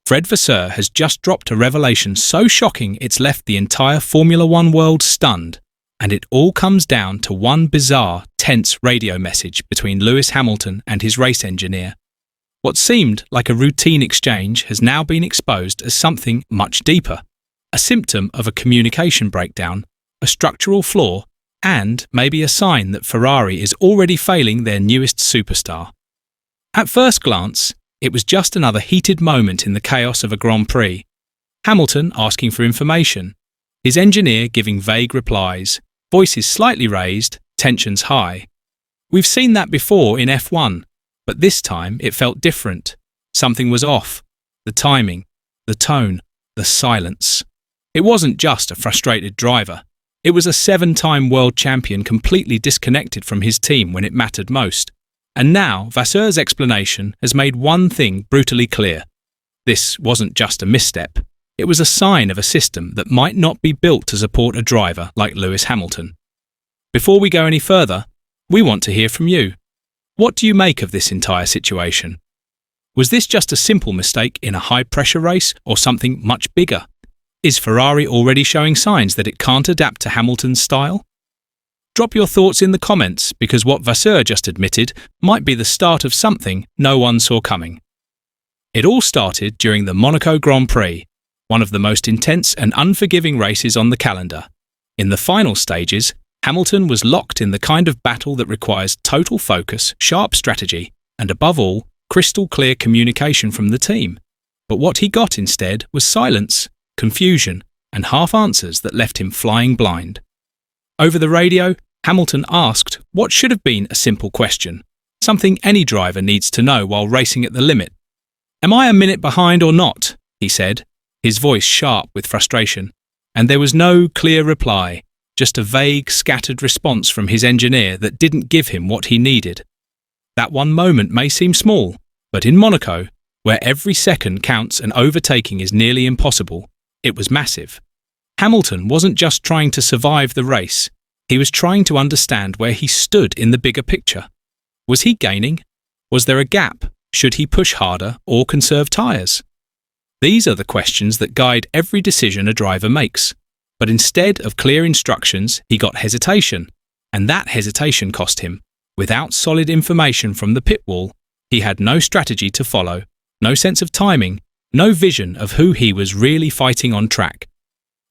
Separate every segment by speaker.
Speaker 1: Fred Vasseur has just dropped a revelation so shocking it's left the entire Formula One world stunned, and it all comes down to one bizarre, tense radio message between Lewis Hamilton and his race engineer. What seemed like a routine exchange has now been exposed as something much deeper, a symptom of a communication breakdown, a structural flaw, and maybe a sign that Ferrari is already failing their newest superstar. At first glance, it was just another heated moment in the chaos of a Grand Prix. Hamilton asking for information, his engineer giving vague replies, voices slightly raised, tensions high. We've seen that before in F1, but this time it felt different. Something was off. The timing, the tone, the silence. It wasn't just a frustrated driver. It was a 7-time world champion completely disconnected from his team when it mattered most. And now, Vasseur's explanation has made one thing brutally clear. This wasn't just a misstep. It was a sign of a system that might not be built to support a driver like Lewis Hamilton. Before we go any further, we want to hear from you. What do you make of this entire situation? Was this just a simple mistake in a high-pressure race or something much bigger? Is Ferrari already showing signs that it can't adapt to Hamilton's style? Drop your thoughts in the comments, because what Vasseur just admitted might be the start of something no one saw coming. It all started during the Monaco Grand Prix, one of the most intense and unforgiving races on the calendar. In the final stages, Hamilton was locked in the kind of battle that requires total focus, sharp strategy, and above all, crystal clear communication from the team. But what he got instead was silence, confusion, and half answers that left him flying blind. Over the radio, Hamilton asked what should have been a simple question, something any driver needs to know while racing at the limit. "Am I a minute behind or not?" he said, his voice sharp with frustration. And there was no clear reply, just a vague, scattered response from his engineer that didn't give him what he needed. That one moment may seem small, but in Monaco, where every second counts and overtaking is nearly impossible, it was massive. Hamilton wasn't just trying to survive the race. He was trying to understand where he stood in the bigger picture. Was he gaining? Was there a gap? Should he push harder or conserve tyres? These are the questions that guide every decision a driver makes. But instead of clear instructions, he got hesitation. And that hesitation cost him. Without solid information from the pit wall, he had no strategy to follow, no sense of timing, no vision of who he was really fighting on track.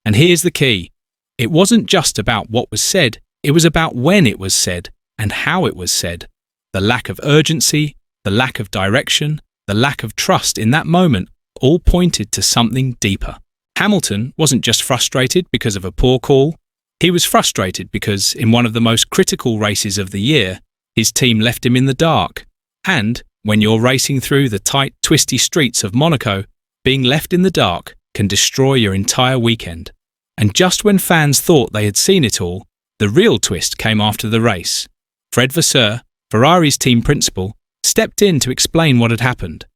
Speaker 1: And here's the key. It wasn't just about what was said, it was about when it was said and how it was said. The lack of urgency, the lack of direction, the lack of trust in that moment all pointed to something deeper. Hamilton wasn't just frustrated because of a poor call. He was frustrated because, in one of the most critical races of the year, his team left him in the dark. And, when you're racing through the tight, twisty streets of Monaco, being left in the dark can destroy your entire weekend. And just when fans thought they had seen it all, the real twist came after the race. Fred Vasseur, Ferrari's team principal, stepped in to explain what had happened.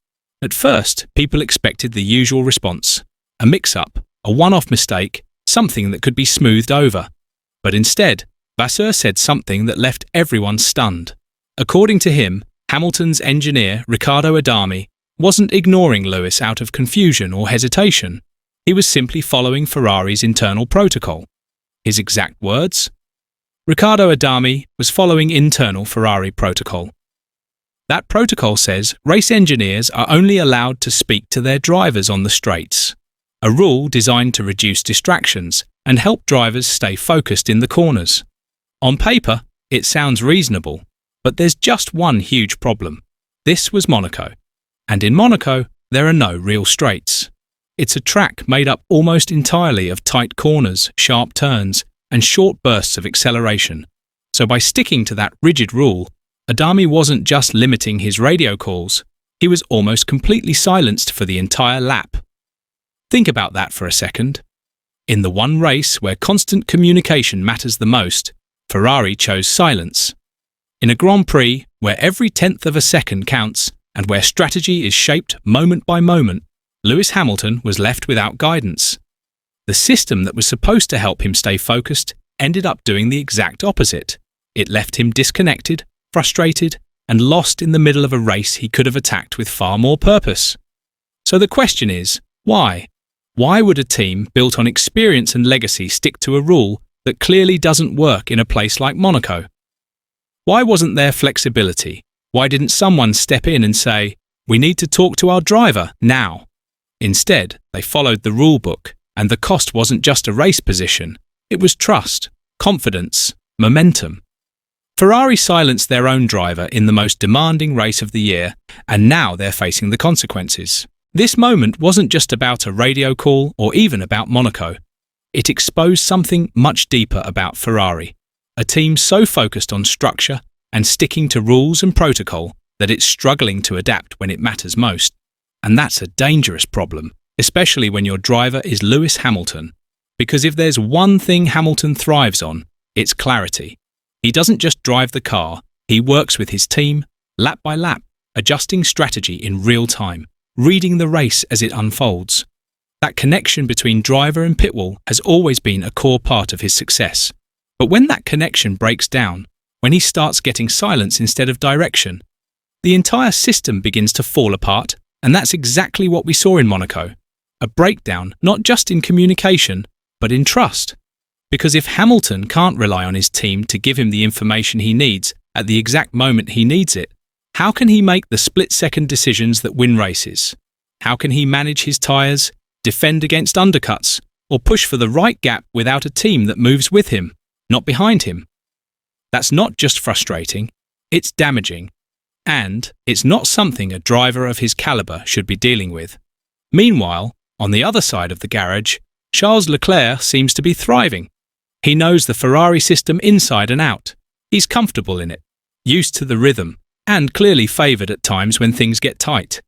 Speaker 1: At first, people expected the usual response. A mix-up, a one-off mistake, something that could be smoothed over. But instead, Vasseur said something that left everyone stunned. According to him, Hamilton's engineer, Riccardo Adami, wasn't ignoring Lewis out of confusion or hesitation. He was simply following Ferrari's internal protocol. His exact words? Riccardo Adami was following internal Ferrari protocol. That protocol says race engineers are only allowed to speak to their drivers on the straights, a rule designed to reduce distractions and help drivers stay focused in the corners. On paper, it sounds reasonable, but there's just one huge problem. This was Monaco. And in Monaco, there are no real straights. It's a track made up almost entirely of tight corners, sharp turns, and short bursts of acceleration. So by sticking to that rigid rule, Adami wasn't just limiting his radio calls, he was almost completely silenced for the entire lap. Think about that for a second. In the one race where constant communication matters the most, Ferrari chose silence. In a Grand Prix where every tenth of a second counts and where strategy is shaped moment by moment, Lewis Hamilton was left without guidance. The system that was supposed to help him stay focused ended up doing the exact opposite. It left him disconnected, frustrated, and lost in the middle of a race he could have attacked with far more purpose. So the question is, why? Why would a team built on experience and legacy stick to a rule that clearly doesn't work in a place like Monaco? Why wasn't there flexibility? Why didn't someone step in and say, "We need to talk to our driver now"? Instead, they followed the rule book, and the cost wasn't just a race position, it was trust, confidence, momentum. Ferrari silenced their own driver in the most demanding race of the year, and now they're facing the consequences. This moment wasn't just about a radio call or even about Monaco. It exposed something much deeper about Ferrari, a team so focused on structure and sticking to rules and protocol that it's struggling to adapt when it matters most. And that's a dangerous problem, especially when your driver is Lewis Hamilton. Because if there's one thing Hamilton thrives on, it's clarity. He doesn't just drive the car, he works with his team, lap by lap, adjusting strategy in real time, reading the race as it unfolds. That connection between driver and pitwall has always been a core part of his success. But when that connection breaks down, when he starts getting silence instead of direction, the entire system begins to fall apart, and that's exactly what we saw in Monaco. A breakdown not just in communication, but in trust. Because if Hamilton can't rely on his team to give him the information he needs at the exact moment he needs it, how can he make the split-second decisions that win races? How can he manage his tyres, defend against undercuts, or push for the right gap without a team that moves with him, not behind him? That's not just frustrating, it's damaging. And it's not something a driver of his caliber should be dealing with. Meanwhile, on the other side of the garage, Charles Leclerc seems to be thriving. He knows the Ferrari system inside and out. He's comfortable in it, used to the rhythm, and clearly favoured at times when things get tight.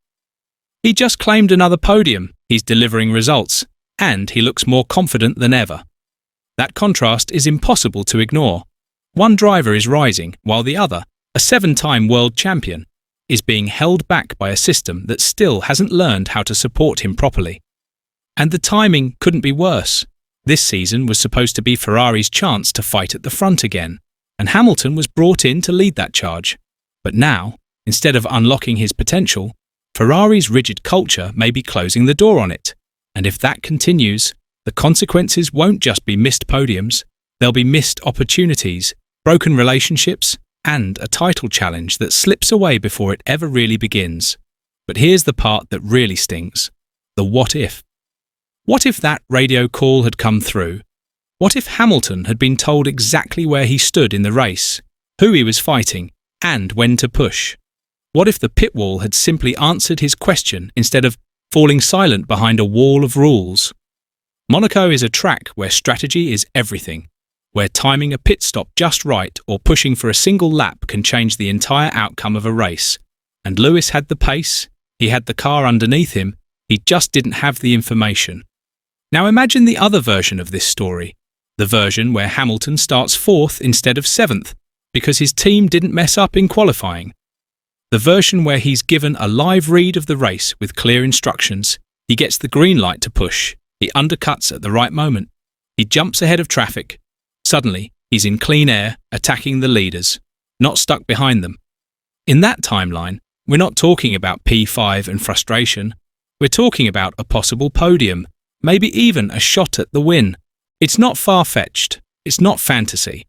Speaker 1: He just claimed another podium, he's delivering results, and he looks more confident than ever. That contrast is impossible to ignore. One driver is rising, while the other, a 7-time world champion, is being held back by a system that still hasn't learned how to support him properly. And the timing couldn't be worse. This season was supposed to be Ferrari's chance to fight at the front again, and Hamilton was brought in to lead that charge. But now, instead of unlocking his potential, Ferrari's rigid culture may be closing the door on it. And if that continues, the consequences won't just be missed podiums, there'll be missed opportunities, broken relationships, and a title challenge that slips away before it ever really begins. But here's the part that really stings: the what if. What if that radio call had come through? What if Hamilton had been told exactly where he stood in the race, who he was fighting, and when to push? What if the pit wall had simply answered his question instead of falling silent behind a wall of rules? Monaco is a track where strategy is everything, where timing a pit stop just right or pushing for a single lap can change the entire outcome of a race. And Lewis had the pace, he had the car underneath him, he just didn't have the information. Now imagine the other version of this story, the version where Hamilton starts 4th instead of 7th because his team didn't mess up in qualifying. The version where he's given a live read of the race with clear instructions, he gets the green light to push, he undercuts at the right moment, he jumps ahead of traffic. Suddenly, he's in clean air, attacking the leaders, not stuck behind them. In that timeline, we're not talking about P5 and frustration, we're talking about a possible podium, maybe even a shot at the win. It's not far-fetched, it's not fantasy.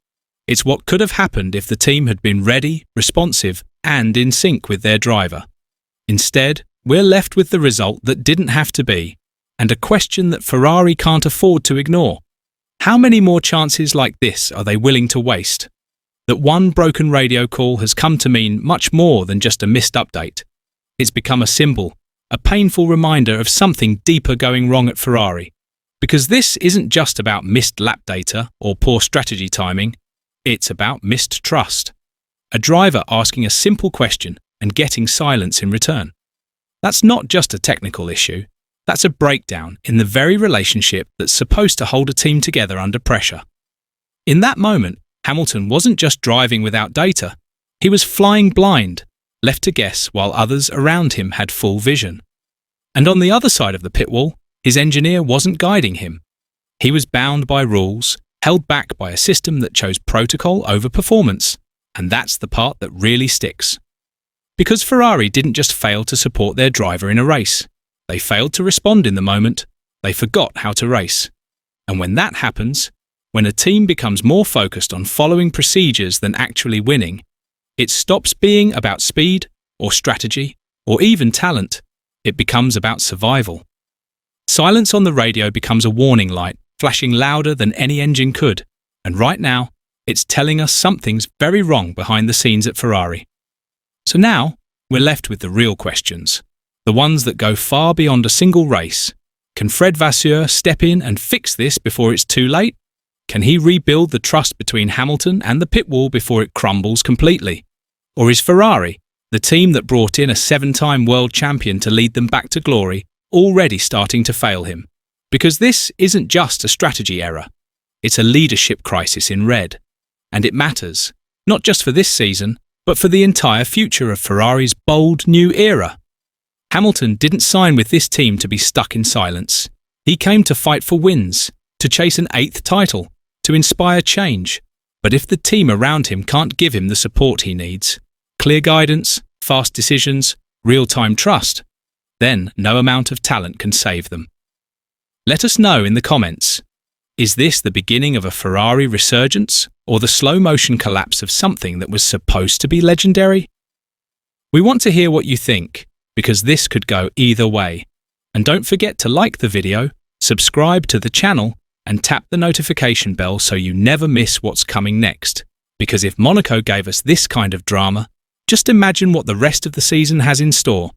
Speaker 1: It's what could have happened if the team had been ready, responsive, and in sync with their driver. Instead, we're left with the result that didn't have to be, and a question that Ferrari can't afford to ignore. How many more chances like this are they willing to waste? That one broken radio call has come to mean much more than just a missed update. It's become a symbol, a painful reminder of something deeper going wrong at Ferrari. Because this isn't just about missed lap data or poor strategy timing, it's about missed trust. A driver asking a simple question and getting silence in return. That's not just a technical issue, that's a breakdown in the very relationship that's supposed to hold a team together under pressure. In that moment, Hamilton wasn't just driving without data, he was flying blind, left to guess while others around him had full vision. And on the other side of the pit wall, his engineer wasn't guiding him. He was bound by rules, held back by a system that chose protocol over performance. And that's the part that really sticks. Because Ferrari didn't just fail to support their driver in a race, They failed to respond in the moment. They forgot how to race. And when that happens, when a team becomes more focused on following procedures than actually winning, it stops being about speed or strategy or even talent. It becomes about survival. Silence on the radio becomes a warning light, flashing louder than any engine could. And right now, it's telling us something's very wrong behind the scenes at Ferrari. So now, we're left with the real questions. The ones that go far beyond a single race. Can Fred Vasseur step in and fix this before it's too late? Can he rebuild the trust between Hamilton and the pit wall before it crumbles completely? Or is Ferrari, the team that brought in a 7-time world champion to lead them back to glory, already starting to fail him? Because this isn't just a strategy error. It's a leadership crisis in red. And it matters, not just for this season, but for the entire future of Ferrari's bold new era. Hamilton didn't sign with this team to be stuck in silence. He came to fight for wins, to chase an 8th title, to inspire change. But if the team around him can't give him the support he needs, clear guidance, fast decisions, real-time trust, then no amount of talent can save them. Let us know in the comments. Is this the beginning of a Ferrari resurgence, or the slow-motion collapse of something that was supposed to be legendary? We want to hear what you think, because this could go either way. And don't forget to like the video, subscribe to the channel, and tap the notification bell so you never miss what's coming next. Because if Monaco gave us this kind of drama, just imagine what the rest of the season has in store.